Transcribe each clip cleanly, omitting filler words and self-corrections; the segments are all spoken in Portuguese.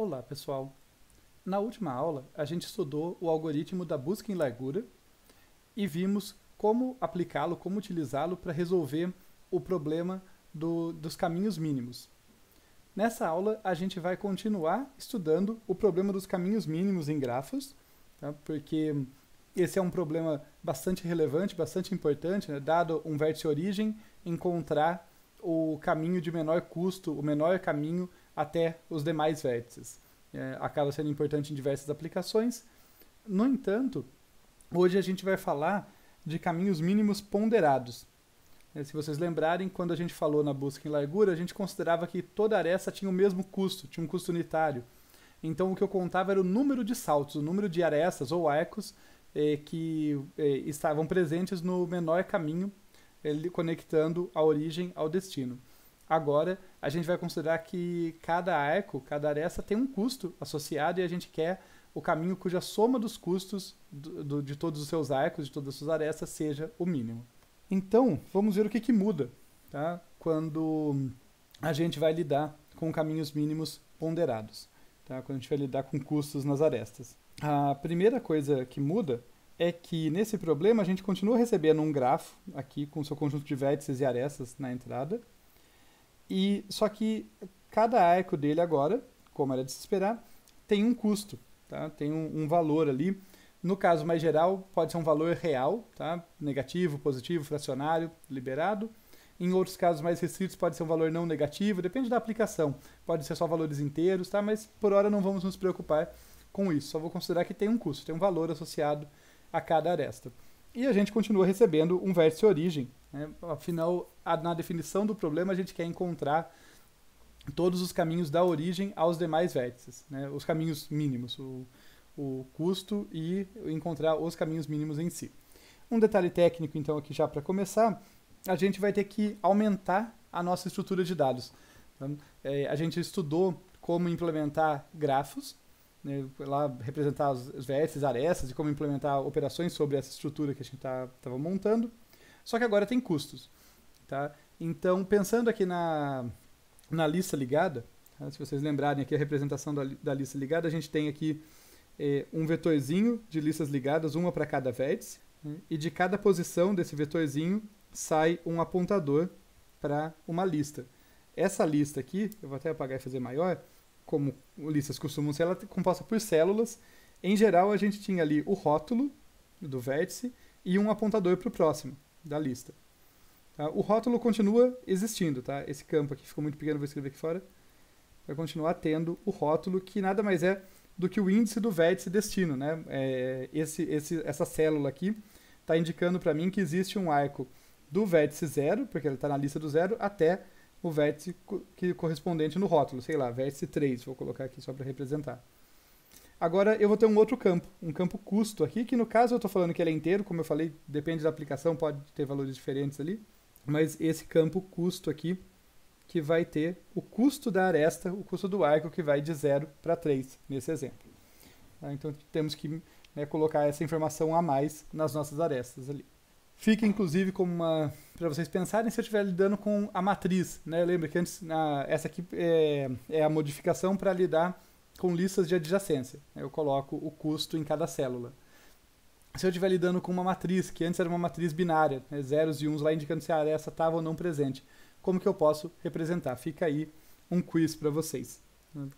Olá, pessoal. Na última aula, a gente estudou o algoritmo da busca em largura e vimos como aplicá-lo, como utilizá-lo para resolver o problema dos caminhos mínimos. Nessa aula, a gente vai continuar estudando o problema dos caminhos mínimos em grafos, tá? Porque esse é um problema bastante relevante, bastante importante, né? Dado um vértice origem, encontrar o caminho de menor custo, o menor caminho até os demais vértices. Acaba sendo importante em diversas aplicações. No entanto, hoje a gente vai falar de caminhos mínimos ponderados. Se vocês lembrarem, quando a gente falou na busca em largura, a gente considerava que toda aresta tinha o mesmo custo, tinha um custo unitário. Então o que eu contava era o número de saltos, o número de arestas ou arcos que estavam presentes no menor caminho, conectando a origem ao destino. Agora, a gente vai considerar que cada arco, cada aresta tem um custo associado e a gente quer o caminho cuja soma dos custos de todos os seus arcos, de todas as suas arestas, seja o mínimo. Então, vamos ver o que muda, tá? Quando a gente vai lidar com caminhos mínimos ponderados, tá? Quando a gente vai lidar com custos nas arestas. A primeira coisa que muda é que nesse problema a gente continua recebendo um grafo aqui com seu conjunto de vértices e arestas na entrada, só que cada arco dele agora, como era de se esperar, tem um custo, tá? Tem um valor ali. No caso mais geral, pode ser um valor real, tá? Negativo, positivo, fracionário, liberado. Em outros casos mais restritos, pode ser um valor não negativo, depende da aplicação. Pode ser só valores inteiros, tá? Mas por hora não vamos nos preocupar com isso. Só vou considerar que tem um custo, tem um valor associado a cada aresta. E a gente continua recebendo um vértice origem, né? Afinal, na definição do problema, a gente quer encontrar todos os caminhos da origem aos demais vértices, né? Os caminhos mínimos, o custo e encontrar os caminhos mínimos em si. Um detalhe técnico, então, aqui já para começar, a gente vai ter que aumentar a nossa estrutura de dados. Então, a gente estudou como implementar grafos, né, lá representar os vértices, arestas e como implementar operações sobre essa estrutura que a gente estava montando. Só que agora tem custos. Tá? Então, pensando aqui na lista ligada, tá? Se vocês lembrarem aqui a representação da lista ligada, a gente tem aqui um vetorzinho de listas ligadas, uma para cada vértice, né? E de cada posição desse vetorzinho sai um apontador para uma lista. Essa lista aqui, eu vou até apagar e fazer maior, como listas costumam ser, ela é composta por células. Em geral, a gente tinha ali o rótulo do vértice e um apontador para o próximo da lista. Tá? O rótulo continua existindo, tá? Esse campo aqui ficou muito pequeno, vou escrever aqui fora. Vai continuar tendo o rótulo, que nada mais é do que o índice do vértice destino, né? Essa célula aqui está indicando para mim que existe um arco do vértice 0, porque ele está na lista do 0, até o vértice correspondente no rótulo, sei lá, vértice 3, vou colocar aqui só para representar. Agora eu vou ter um outro campo, um campo custo aqui, que no caso eu estou falando que ele é inteiro, como eu falei, depende da aplicação, pode ter valores diferentes ali, mas esse campo custo aqui, que vai ter o custo da aresta, o custo do arco, que vai de 0 para 3, nesse exemplo. Tá? Então temos que colocar essa informação a mais nas nossas arestas ali. Fica, inclusive, como para vocês pensarem se eu estiver lidando com a matriz. Né? Lembra que antes, essa aqui é a modificação para lidar com listas de adjacência. Eu coloco o custo em cada célula. Se eu estiver lidando com uma matriz, que antes era uma matriz binária, né? Zeros e uns lá indicando se a aresta estava ou não presente, como que eu posso representar? Fica aí um quiz para vocês. Vou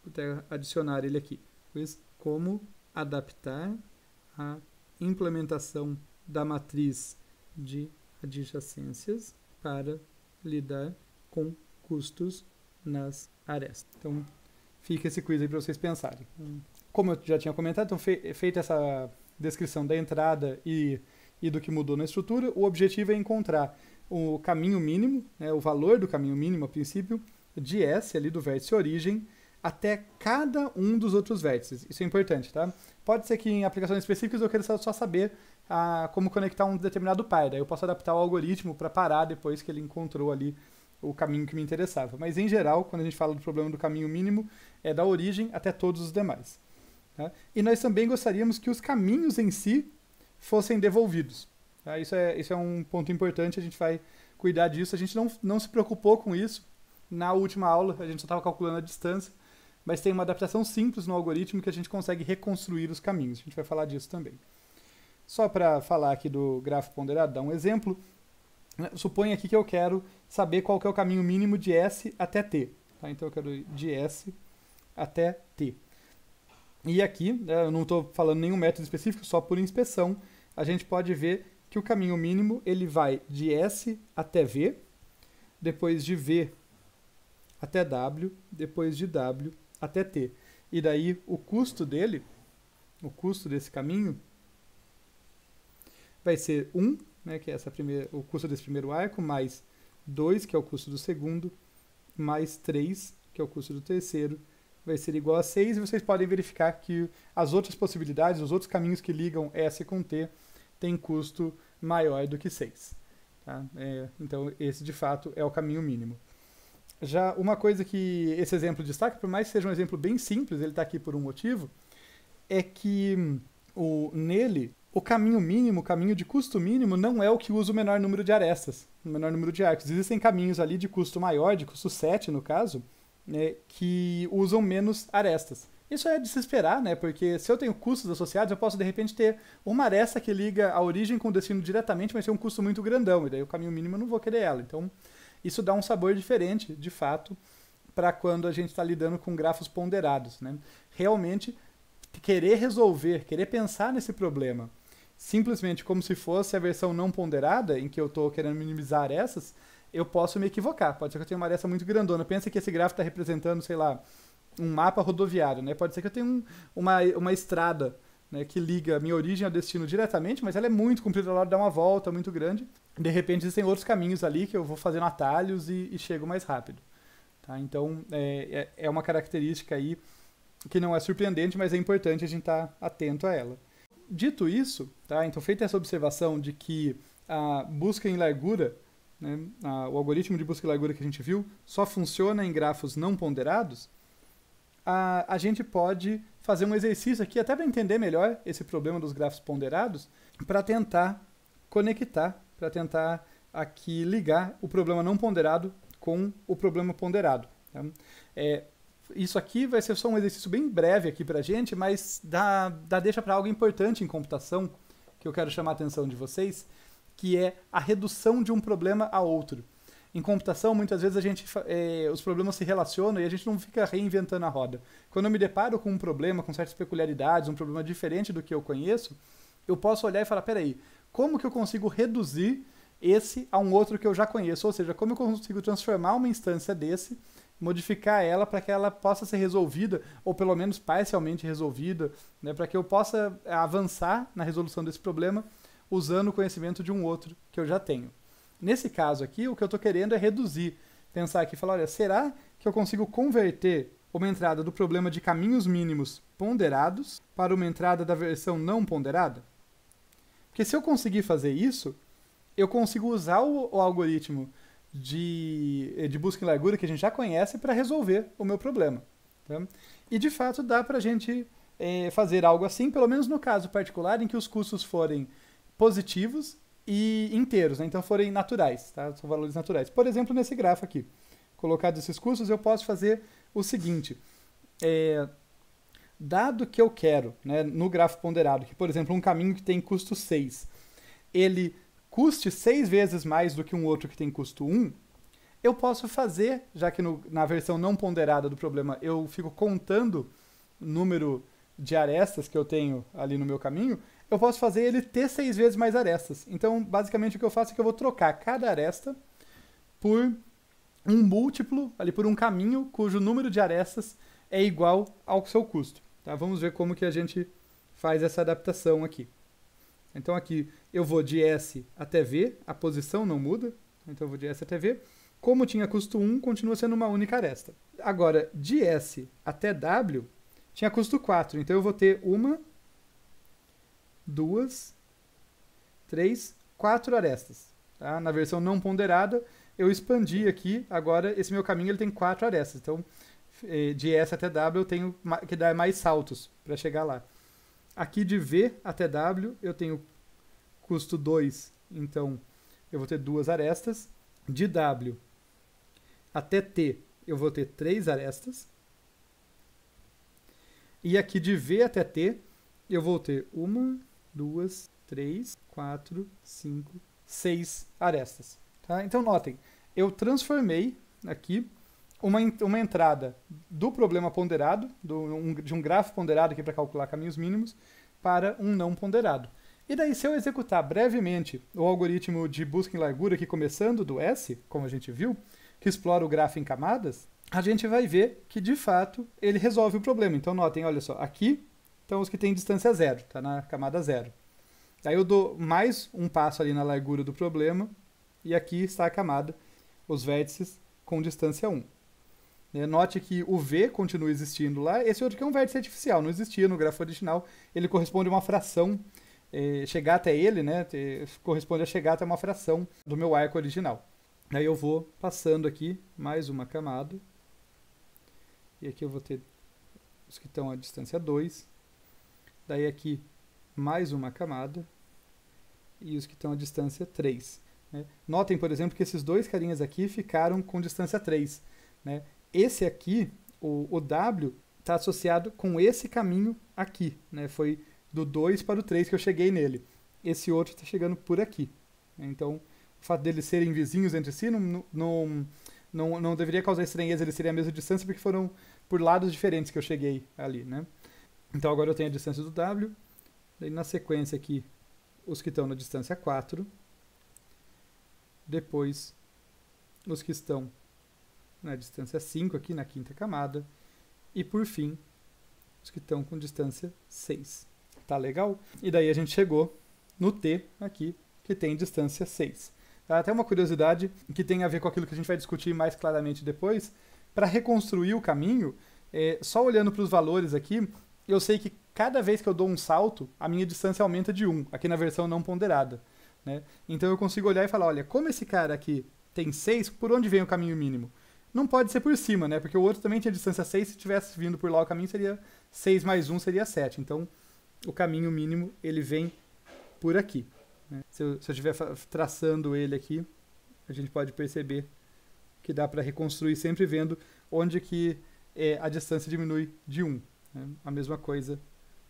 até adicionar ele aqui. Quiz: como adaptar a implementação da matriz de adjacências para lidar com custos nas arestas. Então, fica esse quiz aí para vocês pensarem. Como eu já tinha comentado, então, feita essa descrição da entrada e do que mudou na estrutura, o objetivo é encontrar o caminho mínimo, né, o valor do caminho mínimo, a princípio, de S, ali do vértice origem, até cada um dos outros vértices. Isso é importante, tá? Pode ser que em aplicações específicas eu queira só saber como conectar um determinado par. Daí eu posso adaptar o algoritmo para parar depois que ele encontrou ali o caminho que me interessava. Mas, em geral, quando a gente fala do problema do caminho mínimo, é da origem até todos os demais. Tá? E nós também gostaríamos que os caminhos em si fossem devolvidos. Tá? Isso é um ponto importante, a gente vai cuidar disso. A gente não se preocupou com isso na última aula, a gente só estava calculando a distância, mas tem uma adaptação simples no algoritmo que a gente consegue reconstruir os caminhos. A gente vai falar disso também. Só para falar aqui do grafo ponderado, dar um exemplo, né? Suponha aqui que eu quero saber qual que é o caminho mínimo de S até T. Tá? Então eu quero ir de S até T. E aqui, né, eu não estou falando nenhum método específico, só por inspeção, a gente pode ver que o caminho mínimo ele vai de S até V, depois de V até W, depois de W até T. E daí o custo dele, o custo desse caminho, vai ser 1, né, que é o custo desse primeiro arco, mais 2, que é o custo do segundo, mais 3, que é o custo do terceiro, vai ser igual a 6, e vocês podem verificar que as outras possibilidades, os outros caminhos que ligam S com T, têm custo maior do que 6. Tá? Então, esse, de fato, é o caminho mínimo. Já uma coisa que esse exemplo destaca, por mais que seja um exemplo bem simples, ele está aqui por um motivo, é que nele, o caminho mínimo, o caminho de custo mínimo, não é o que usa o menor número de arestas, o menor número de arcos. Existem caminhos ali de custo maior, de custo 7 no caso, né, que usam menos arestas. Isso é de se esperar, né, porque se eu tenho custos associados, eu posso de repente ter uma aresta que liga a origem com o destino diretamente, mas tem um custo muito grandão, e daí o caminho mínimo eu não vou querer ela. Então, isso dá um sabor diferente, de fato, para quando a gente está lidando com grafos ponderados. Né? Realmente, querer resolver, querer pensar nesse problema, simplesmente como se fosse a versão não ponderada, em que eu estou querendo minimizar arestas, eu posso me equivocar. Pode ser que eu tenha uma aresta muito grandona. Pensa que esse gráfico está representando, sei lá, um mapa rodoviário. Né? Pode ser que eu tenha uma estrada, né, que liga a minha origem ao destino diretamente, mas ela é muito comprida, ela dá uma volta muito grande. De repente existem outros caminhos ali que eu vou fazendo atalhos e chego mais rápido. Tá? Então, é uma característica aí que não é surpreendente, mas é importante a gente estar atento a ela. Dito isso, tá? Então feita essa observação de que a busca em largura, né, o algoritmo de busca em largura que a gente viu, só funciona em grafos não ponderados, a gente pode fazer um exercício aqui, até para entender melhor esse problema dos grafos ponderados, para tentar conectar, para tentar aqui ligar o problema não ponderado com o problema ponderado. Tá? Isso aqui vai ser só um exercício bem breve aqui para a gente, mas deixa para algo importante em computação, que eu quero chamar a atenção de vocês, que é a redução de um problema a outro. Em computação, muitas vezes os problemas se relacionam e a gente não fica reinventando a roda. Quando eu me deparo com um problema, com certas peculiaridades, um problema diferente do que eu conheço, eu posso olhar e falar, peraí, como que eu consigo reduzir esse a um outro que eu já conheço? Ou seja, como eu consigo transformar uma instância desse, modificar ela para que ela possa ser resolvida, ou pelo menos parcialmente resolvida, né, para que eu possa avançar na resolução desse problema usando o conhecimento de um outro que eu já tenho. Nesse caso aqui, o que eu estou querendo é reduzir. Pensar aqui e falar, olha, será que eu consigo converter uma entrada do problema de caminhos mínimos ponderados para uma entrada da versão não ponderada? Porque se eu conseguir fazer isso, eu consigo usar o algoritmo de busca em largura que a gente já conhece para resolver o meu problema. Tá? E, de fato, dá para a gente fazer algo assim, pelo menos no caso particular em que os custos forem positivos e inteiros, né? Então forem naturais, tá? São valores naturais. Por exemplo, nesse grafo aqui, colocados esses custos, eu posso fazer o seguinte, dado que eu quero, né, no grafo ponderado, que, por exemplo, um caminho que tem custo 6, ele custe 6 vezes mais do que um outro que tem custo 1, eu posso fazer, já que na versão não ponderada do problema eu fico contando o número de arestas que eu tenho ali no meu caminho, eu posso fazer ele ter 6 vezes mais arestas. Então, basicamente, o que eu faço é que eu vou trocar cada aresta por um múltiplo, ali por um caminho cujo número de arestas é igual ao seu custo. Tá? Vamos ver como que a gente faz essa adaptação aqui. Então, aqui eu vou de S até V, a posição não muda, então eu vou de S até V. Como tinha custo 1, continua sendo uma única aresta. Agora, de S até W, tinha custo 4, então eu vou ter 1, 2, 3, 4 arestas. Tá? Na versão não ponderada, eu expandi aqui, agora esse meu caminho ele tem 4 arestas. Então, de S até W eu tenho que dar mais saltos para chegar lá. Aqui de V até W eu tenho custo 2, então eu vou ter 2 arestas. De W até T eu vou ter 3 arestas. E aqui de V até T, eu vou ter 1, 2, 3, 4, 5, 6 arestas. Tá? Então notem, eu transformei aqui uma entrada do problema ponderado, de um grafo ponderado aqui para calcular caminhos mínimos, para um não ponderado. E daí, se eu executar brevemente o algoritmo de busca em largura, aqui começando do S, como a gente viu, que explora o grafo em camadas, a gente vai ver que, de fato, ele resolve o problema. Então, notem, olha só, aqui estão os que têm distância zero, está na camada zero. Aí eu dou mais um passo ali na largura do problema, e aqui está a camada, os vértices com distância 1. Note que o V continua existindo lá, esse outro aqui é um vértice artificial, não existia no grafo original, ele corresponde a uma fração, chegar até ele, né, corresponde a chegar até uma fração do meu arco original. Aí eu vou passando aqui mais uma camada, e aqui eu vou ter os que estão à distância 2, daí aqui mais uma camada, e os que estão à distância 3. Né? Notem, por exemplo, que esses dois carinhas aqui ficaram com distância 3. Né? Esse aqui, o W, está associado com esse caminho aqui. Né? Foi do 2 para o 3 que eu cheguei nele. Esse outro está chegando por aqui. Né? Então, o fato deles serem vizinhos entre si não deveria causar estranheza, eles seriam a mesma distância, porque foram por lados diferentes que eu cheguei ali. Né? Então, agora eu tenho a distância do W. Daí, na sequência aqui, os que estão na distância 4. Depois, os que estão na distância 5 aqui na quinta camada. E por fim, os que estão com distância 6. Tá legal? E daí a gente chegou no T aqui, que tem distância 6. Tá? Até uma curiosidade que tem a ver com aquilo que a gente vai discutir mais claramente depois. Para reconstruir o caminho, só olhando para os valores aqui, eu sei que cada vez que eu dou um salto, a minha distância aumenta de 1, aqui na versão não ponderada. Né? Então eu consigo olhar e falar, olha, como esse cara aqui tem 6, por onde vem o caminho mínimo? Não pode ser por cima, né? Porque o outro também tinha distância 6, se tivesse vindo por lá o caminho seria 6 mais 1 seria 7. Então o caminho mínimo ele vem por aqui. Né? Se eu estiver traçando ele aqui, a gente pode perceber que dá para reconstruir sempre vendo onde que a distância diminui de 1. Né? A mesma coisa,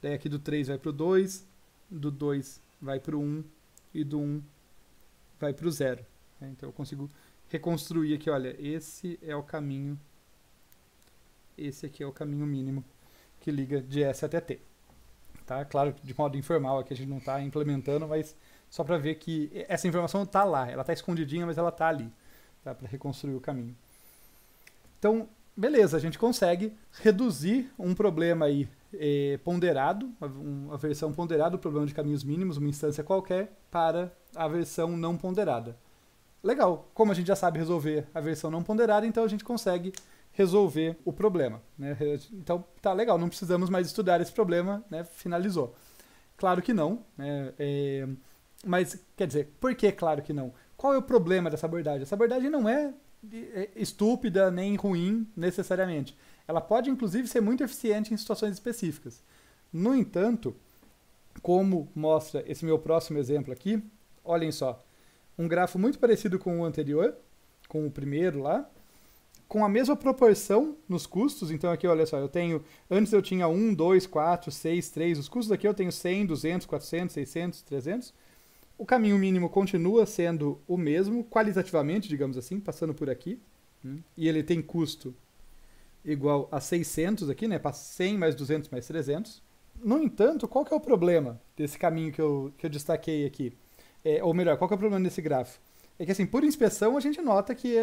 daí aqui do 3 vai para o 2, do 2 vai para o 1 e do 1 vai para o 0. Né? Então eu consigo reconstruir aqui, olha, esse é o caminho, esse aqui é o caminho mínimo que liga de S até T. Tá? Claro, de modo informal, aqui a gente não está implementando, mas só para ver que essa informação está lá, ela está escondidinha, mas ela está ali, tá? Para reconstruir o caminho. Então, beleza, a gente consegue reduzir um problema aí ponderado, a versão ponderada do problema de caminhos mínimos, uma instância qualquer, para a versão não ponderada. Legal, como a gente já sabe resolver a versão não ponderada, então a gente consegue resolver o problema. Né? Então, tá legal, não precisamos mais estudar esse problema, né? Finalizou. Claro que não, né? Mas, quer dizer, por que claro que não? Qual é o problema dessa abordagem? Essa abordagem não é estúpida nem ruim necessariamente. Ela pode, inclusive, ser muito eficiente em situações específicas. No entanto, como mostra esse meu próximo exemplo aqui, olhem só, um grafo muito parecido com o anterior, com o primeiro lá, com a mesma proporção nos custos. Então aqui, olha só, antes eu tinha 1, 2, 4, 6, 3, os custos aqui eu tenho 100, 200, 400, 600, 300. O caminho mínimo continua sendo o mesmo, qualitativamente, digamos assim, passando por aqui. E ele tem custo igual a 600 aqui, né? 100 mais 200 mais 300. No entanto, qual que é o problema desse caminho que eu destaquei aqui? Ou melhor, qual que é o problema desse grafo? É que, assim, por inspeção, a gente nota que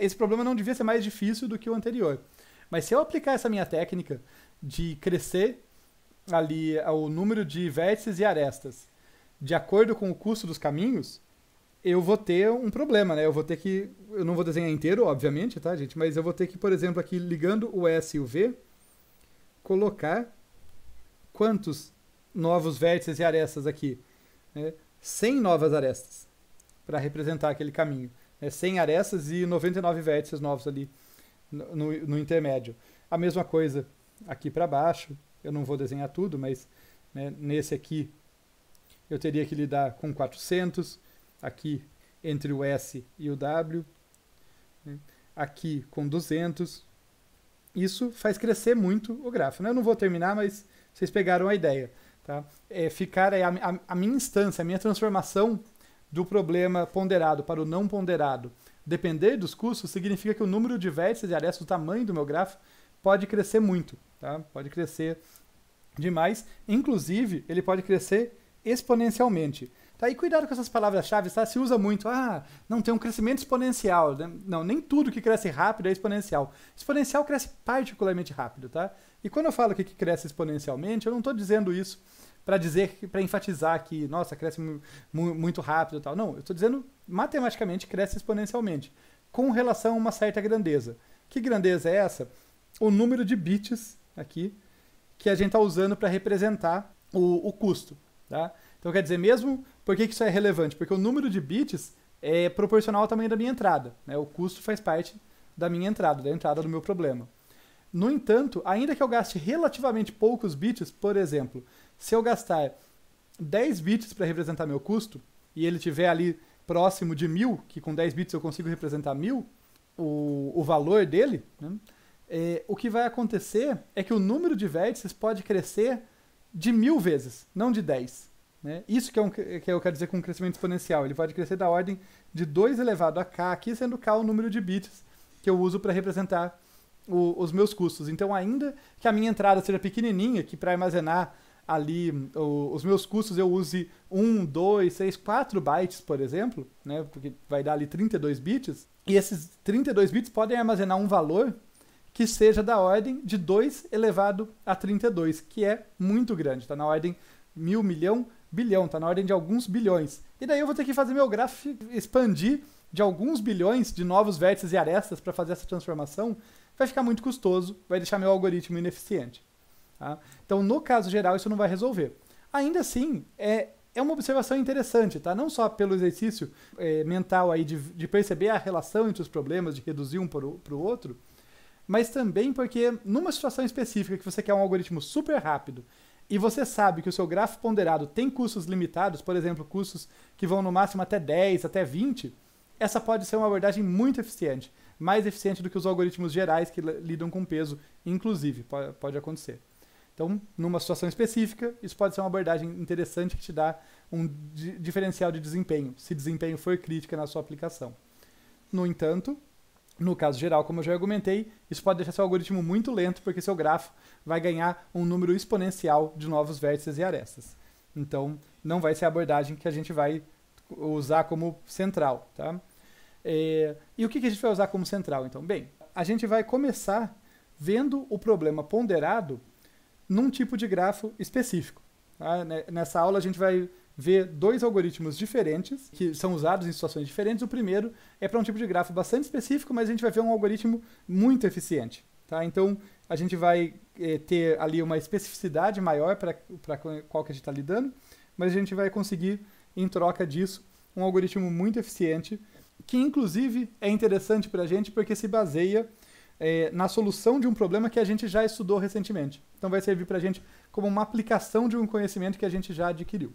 esse problema não devia ser mais difícil do que o anterior. Mas se eu aplicar essa minha técnica de crescer ali o número de vértices e arestas de acordo com o custo dos caminhos, eu vou ter um problema, né? Eu não vou desenhar inteiro, obviamente, tá, gente? Mas eu vou ter que, por exemplo, aqui ligando o S e o V, colocar quantos novos vértices e arestas aqui? 100 novas arestas para representar aquele caminho. 100 arestas e 99 vértices novos ali no intermédio. A mesma coisa aqui para baixo. Eu não vou desenhar tudo, mas nesse aqui eu teria que lidar com 400. Aqui entre o S e o W. Aqui com 200. Isso faz crescer muito o grafo, né? Eu não vou terminar, mas vocês pegaram a ideia. Tá? Ficar aí a minha instância, a minha transformação do problema ponderado para o não ponderado depender dos custos, significa que o número de vértices e arestas, o tamanho do meu grafo, pode crescer muito. Tá? Pode crescer demais. Inclusive, ele pode crescer exponencialmente. Tá? E cuidado com essas palavras-chave, tá? Se usa muito, não, tem um crescimento exponencial. Né? Não, nem tudo que cresce rápido é exponencial. Exponencial cresce particularmente rápido, tá? E quando eu falo que cresce exponencialmente, eu não estou dizendo isso para enfatizar que, nossa, cresce muito rápido e tal. Não, eu estou dizendo, matematicamente, cresce exponencialmente, com relação a uma certa grandeza. Que grandeza é essa? O número de bits aqui, que a gente está usando para representar o custo, tá? Então, quer dizer, mesmo... Por que isso é relevante? Porque o número de bits é proporcional ao tamanho da minha entrada, né? O custo faz parte da minha entrada, da entrada do meu problema. No entanto, ainda que eu gaste relativamente poucos bits, por exemplo, se eu gastar 10 bits para representar meu custo, e ele estiver ali próximo de 1000, que com 10 bits eu consigo representar 1000, o valor dele, né? O que vai acontecer é que o número de vértices pode crescer de 1000 vezes, não de 10. Né? Isso que eu quero dizer com crescimento exponencial. Ele pode crescer da ordem de 2 elevado a k, aqui sendo k o número de bits que eu uso para representar os meus custos. Então, ainda que a minha entrada seja pequenininha, que para armazenar ali os meus custos eu use 1, 2, 6, 4 bytes, por exemplo, né? Porque vai dar ali 32 bits, e esses 32 bits podem armazenar um valor que seja da ordem de 2 elevado a 32, que é muito grande, está na ordem 1000, milhão, bilhão, está na ordem de alguns bilhões. E daí eu vou ter que fazer meu grafo expandir de alguns bilhões de novos vértices e arestas para fazer essa transformação. Vai ficar muito custoso, vai deixar meu algoritmo ineficiente. Tá? Então, no caso geral, isso não vai resolver. Ainda assim, é uma observação interessante, tá? Não só pelo exercício mental aí de perceber a relação entre os problemas, de reduzir um para o outro, mas também porque numa situação específica que você quer um algoritmo super rápido e você sabe que o seu grafo ponderado tem custos limitados, por exemplo, custos que vão no máximo até 10, até 20, essa pode ser uma abordagem muito eficiente, mais eficiente do que os algoritmos gerais que lidam com peso, inclusive, pode acontecer. Então, numa situação específica, isso pode ser uma abordagem interessante que te dá um diferencial de desempenho, se desempenho for crítica na sua aplicação. No entanto, no caso geral, como eu já argumentei, isso pode deixar seu algoritmo muito lento, porque seu grafo vai ganhar um número exponencial de novos vértices e arestas. Então, não vai ser a abordagem que a gente vai usar como central. Tá? E o que a gente vai usar como central, então? Bem, a gente vai começar vendo o problema ponderado num tipo de grafo específico. Tá? Nessa aula a gente vai ver 2 algoritmos diferentes, que são usados em situações diferentes. O primeiro é para um tipo de grafo bastante específico, mas a gente vai ver um algoritmo muito eficiente. Tá? Então, a gente vai ter ali uma especificidade maior para qual que a gente está lidando, mas a gente vai conseguir, em troca disso, um algoritmo muito eficiente, que inclusive é interessante para a gente porque se baseia na solução de um problema que a gente já estudou recentemente. Então vai servir para a gente como uma aplicação de um conhecimento que a gente já adquiriu.